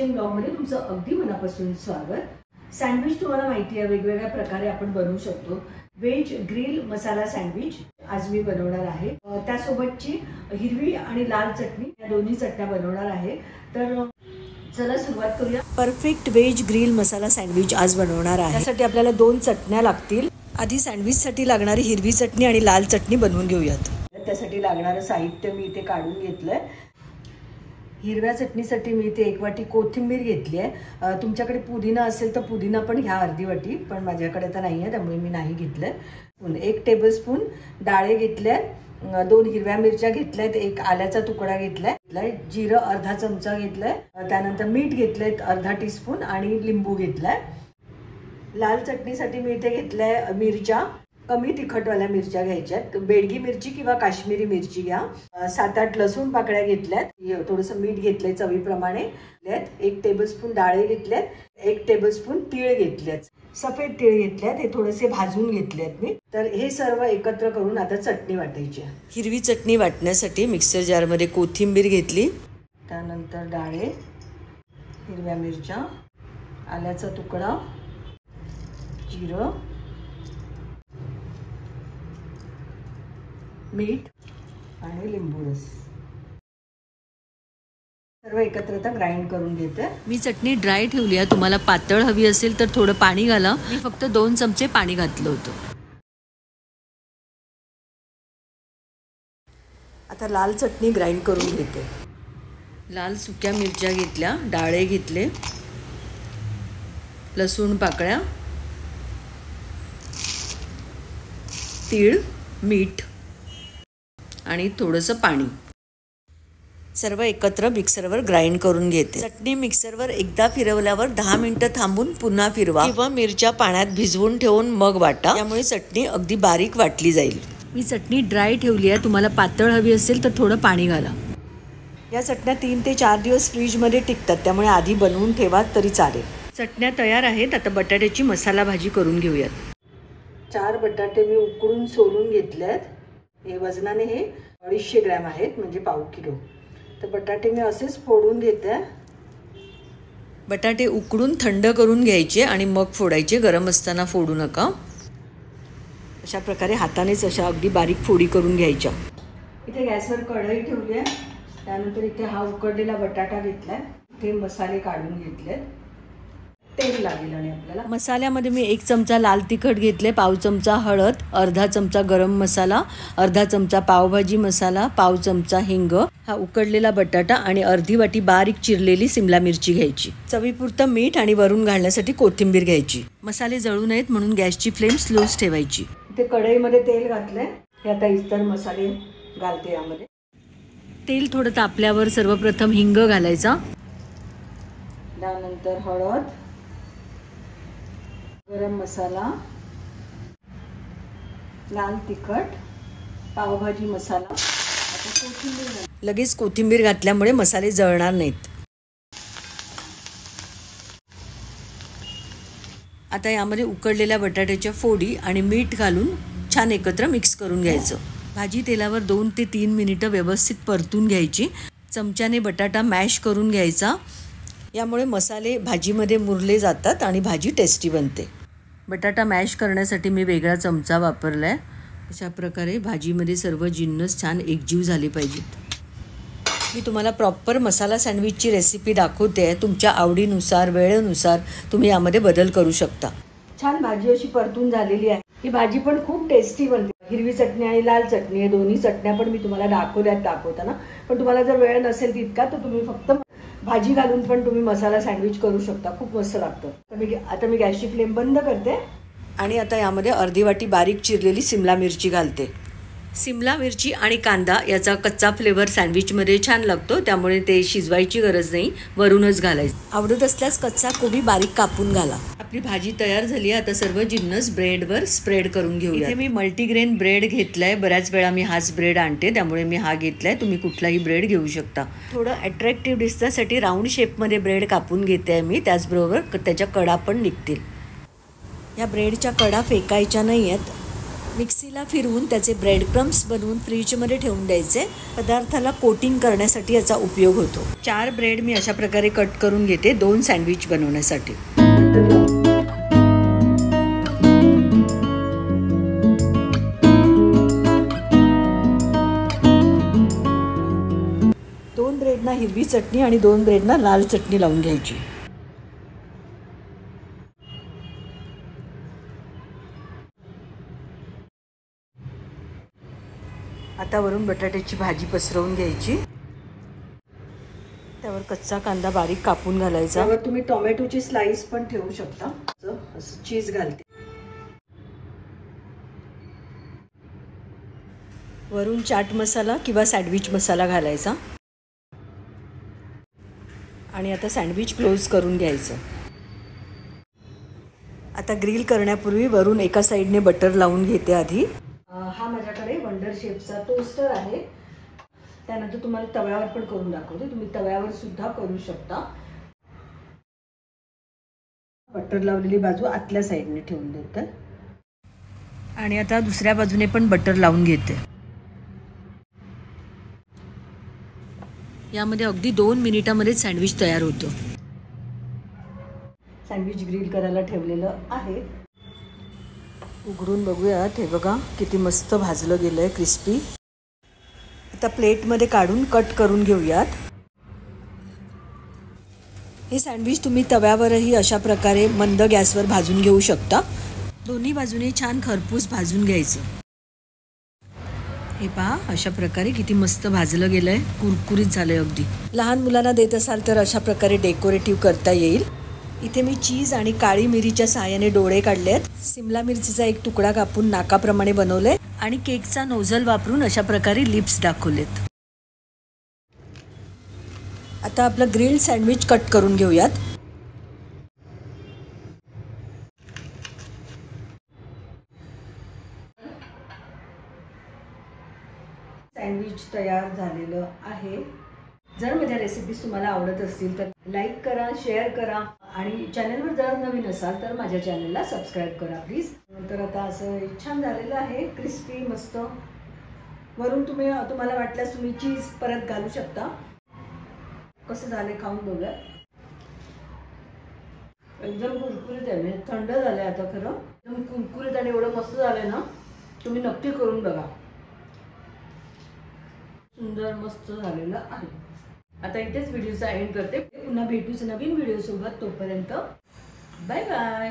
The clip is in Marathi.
किचन ब्लॉग मध्ये तुमचं अगदी मनापासून स्वागत। सँडविच तुम्हाला माहिती आहे वेगवेगळ्या प्रकारे आपण बनवू शकतो। व्हेज ग्रिल मसाला सँडविच आज मी बनवणार आहे। त्यासोबतची हिरवी आणि लाल चटणी या दोन्ही चटण्या बनवणार आहे। तर चला सुरुवात करूया। परफेक्ट व्हेज ग्रिल मसाला सँडविच आज बनवणार आहे। त्यासाठी आपल्याला 2 चटण्या लागतील। आधी सँडविच साठी लागणारी हिरवी चटणी आणि लाल चटणी बनवून घेऊयात। त्यासाठी लागणारं साहित्य मी इथे काढून घेतलंय। हिरव्या चटणीसाठी मी इथे 1 वाटी कोथिंबीर घेतली आहे। तुमच्याकडे पुदिना असेल तर पुदिना पण घ्या अर्धी वाटी, पण माझ्याकडे तर नाही आहे त्यामुळे मी नाही घेतलंय। 1 टेबलस्पून डाळे घेतले, 2 हिरव्या मिरच्या घेतल्यात, 1 आल्याचा तुकडा घेतलाय, जिरं अर्धा चमचा घेतलाय, त्यानंतर मीठ घेतलंय अर्धा टीस्पून आणि लिंबू घेतलाय। लाल चटणीसाठी मी इथे घेतलाय मिरच्या, कमी तिखटवाल्या मिरच्या घ्यायच्यात। बेडगी मिरची किंवा काश्मीरी मिरची घ्या। 7-8 लसूण पाकळ्या घेतल्यात, थोडंसं मीठ घेतलंय चवीप्रमाणे। 1 टेबलस्पून डाळे घेतल्यात, 1 टेबलस्पून तीळ घेतल्यात, सफेद तीळ घेतल्यात, हे थोडेसे भाजून घेतल्यात मी। तर हे सर्व एकत्र करून आता चटणी वाटायची आहे। हिरवी चटणी वाटण्यासाठी मिक्सर जार मध्ये कोथिंबीर घेतली, त्यानंतर डाळे, हिरव्या मिरच्या, आल्याचा तुकडा, जिरं, मीठ आणि लिंबू रस सर्व एकत्र ग्राइंड करून घेते। मी चटणी ड्राय ठेवली आहे। तुम्हाला पातळ हवी असेल तर थोडं पाणी घाला। मी फक्त 2 चमचे पाणी घातलं होतं। आता लाल चटणी ग्राइंड करून घेते। लाल सुक्या मिरच्या घेतल्या, डाळे घेतले, लसूण पाकळ्या, तीळ, मीठ आणि थोडंसं पाणी सर्व एकत्र मिक्सरवर ग्राइंड करून घेते। चटणी मिक्सरवर एकदा फिरवल्यावर 10 मिनिटं थांबून पुन्हा फिरवा किंवा मिरच्या पाण्यात भिजवून ठेवून मग वाटा, त्यामुळे चटणी अगदी बारीक वाटली जाईल। मी चटणी ड्राय ठेवली आहे। तुम्हाला पातळ हवी असेल तर थोडं पाणी घाला। या चटण्या 3 ते 4 दिवस फ्रीजमध्ये टिकतात, त्यामुळे आधी बनवून ठेवा तरी चालेल। चटण्या तयार आहेत। आता बटाट्याची मसाला भाजी करून घेऊयात। 4 बटाटे मी उकडून सोलून घेतलेत। हे वजनाने हे 250 ग्रॅम आहेत, म्हणजे पाव किलो। तर बटाटे मी असेच फोडून घेते। बटाटे उकडून थंड करून घ्यायचे आणि मग फोडायचे, गरम असताना फोडू नका। अशा प्रकारे हातानेच अशा अगदी बारीक फोडी करून घ्यायच्या। इथे गॅसवर कढई ठेवली आहे, त्यानंतर इथे हा उकडलेला बटाटा घेतलाय, इथे मसाले काढून घेतले, तेल लागेल आणि आपल्याला मसाल्यामध्ये मी 1 चमचा लाल तिखट घेतले, पाव चमचा हळद, अर्धा चमचा गरम मसाला, अर्धा चमचा पावभाजी मसाला, पाव चमचा हिंग, हा उकडलेला बटाटा आणि अर्धी वाटी बारीक चिरलेली सिमला मिरची घ्यायची, चवीपुरतं मीठ आणि वरून घालण्यासाठी कोथिंबीर घ्यायची। मसाले जळू नयेत म्हणून गॅसची फ्लेम स्लोच ठेवायची। इथे कढईमध्ये तेल घातलंय, हे आता इतर मसाले घालते यामध्ये। तेल थोडं तापल्यावर सर्वप्रथम हिंग घालायचा, त्यानंतर हळद, गरम मसाला, लाल तिखट, पावभाजी मसाला, आता कोथिंबीर। लगेच कोथिंबीर घातल्यामुळे मसाले जळणार नाहीत। आता यामध्ये उकडलेल्या बटाट्याच्या फोडी आणि मीठ घालून छान एकत्र मिक्स करून घ्यायचं। भाजी तेलावर 2 ते 3 मिनिटं व्यवस्थित परतून घ्यायची। चमच्याने बटाटा मॅश करून घ्यायचा, यामुळे मसाले भाजीमध्ये मुरले जातात आणि भाजी टेस्टी बनते। बटाटा मॅश करण्यासाठी मी वेगळा चमचा वापरला आहे। अशा प्रकारे भाजीमध्ये सर्व जिन्नस छान एकजीव झाले पाहिजेत। मी तुम्हाला प्रॉपर मसाला सँडविचची रेसिपी दाखवते आहे। तुमच्या आवडीनुसार वेळेनुसार तुम्ही यामध्ये बदल करू शकता। छान भाजी अशी परतून झालेली आहे। ही भाजी पण खूप टेस्टी बनते। हिरवी चटणी आणि लाल चटणी हे दोन्ही चटण्या पण मी तुम्हाला दाखवल्यात दाखवताना, पण तुम्हाला जर वेळ नसेल तितका तर तुम्ही फक्त भाजी घालून पण तुम्ही मसाला सँडविच करू शकता, खूप मस्त लागतं। आता मी गॅसची फ्लेम बंद करते आणि आता यामध्ये अर्धी वाटी बारीक चिरलेली सिमला मिरची घालते। सिमला मिरची आणि कांदा याचा कच्चा फ्लेवर सँडविचमध्ये छान लागतो, त्यामुळे ते शिजवायची गरज नाही, वरूनच घालायचं। आवडत असल्यास कच्चा कोबी बारीक कापून घाला। आपली भाजी तयार झाली आहे। आता सर्व जिन्नस ब्रेडवर स्प्रेड करून घेऊया। इथे मी मल्टीग्रेन ब्रेड घेतलाय, बऱ्याच वेळा मी हाच ब्रेड आणते त्यामुळे मी हा घेतलाय। तुम्ही कुठलाही ब्रेड घेऊ शकता। थोडं अट्रॅक्टिव्ह दिसण्यासाठी राऊंड शेपमध्ये ब्रेड कापून घेते आहे मी, त्याचबरोबर त्याच्या कडा पण निघतील। या ब्रेडच्या कडा फेकायच्या नाही आहेत, मिक्सीला फिरवून त्याचे ब्रेड क्रम्स बनवून फ्रीजमध्ये ठेवून द्यायचे. पदार्थाला कोटिंग करण्यासाठी याचा उपयोग होतो. 4 ब्रेड मी अशा प्रकारे कट करून घेते 2 सँडविच बनवण्यासाठी. दोन ब्रेडना हिरवी चटणी आणि 2 ब्रेडना लाल चटणी लावून घ्यायची. आता वरून बटाट्याची भाजी पसरवून घ्यायची. त्यावर कच्चा कांदा बारीक कापून घालायचा. त्यावर तुम्ही टोमॅटोची स्लाइस पण ठेवू शकता. असं चीज घालते. वरून चाट मसाला किंवा सँडविच मसाला घालायचा आणि आता सँडविच क्लोज करून घ्यायचं. आता ग्रिल करण्यापूर्वी वरून एका साईडने बटर लावून घेते आधी. हा माझ्याकडे वंडर शेफचा टोस्टर आहे. त्यानंतर तुम्हाला तव्यावर पण करून दाखवते. तुम्ही तव्यावर सुद्धा करू शकता. बटर लावलेली बाजू आतल्या साईडने ठेवून देते आणि आता दुसऱ्या बाजूने पण बटर लावून घेते. यामध्ये अगदी 2 मिनिटांमध्ये सँडविच तयार होतं. सँडविच ग्रिल करायला ठेवलेलं आहे. उघडून बघूयात. हे बघा किती मस्त भाजलं गेलं आहे, क्रिस्पी. आता प्लेटमध्ये काढून कट करून घेऊयात. हे सँडविच तुम्ही तव्यावरही अशा प्रकारे मंद गॅसवर भाजून घेऊ शकता. दोन्ही बाजूने छान खरपूस भाजून घ्यायचं. हे पहा अशा प्रकारे किती मस्त भाजलं गेलं आहे, कुरकुरीत झालं आहे अगदी. लहान मुलांना देत असाल तर अशा प्रकारे डेकोरेटिव्ह करता येईल. इथे मी चीज आणि काळी मिरीच्या साहाय्याने डोळे काढले आहेत. सिमला मिरचीचा एक तुकडा कापून नाकाप्रमाणे बनवले आणि केकचा नोझल वापरून अशा प्रकारे लिप्स दाखवलेत. आता आपलं ग्रिल्ड सँडविच कट करून घेऊयात. सँडविच तयार झालेलं आहे. जर माझ्या रेसिपीज तुम्हाला आवडत असतील तर लाईक करा, शेअर करा आणि चॅनलवर जर नवीन असाल तर माझ्या चॅनलला सबस्क्राईब करा प्लीज. नंतर आता असं छान झालेलं आहे, क्रिस्पी मस्त. वरून तुम्हाला वाटल्यास तुम्ही चीज परत घालू शकता. कसं झाले खाऊन बघा. एकदम कुरकुरीत आहे. म्हणजे थंड झालंय आता खरं. एकदम कुरकुरीत आणि एवढं मस्त झालंय ना, तुम्ही नक्की करून बघा. सुंदर मस्त झालेलं आहे. आता इथेच व्हिडिओचा एंड करते. पुन्हा भेटूच नवीन व्हिडिओ सोबत. तोपर्यंत बाय बाय.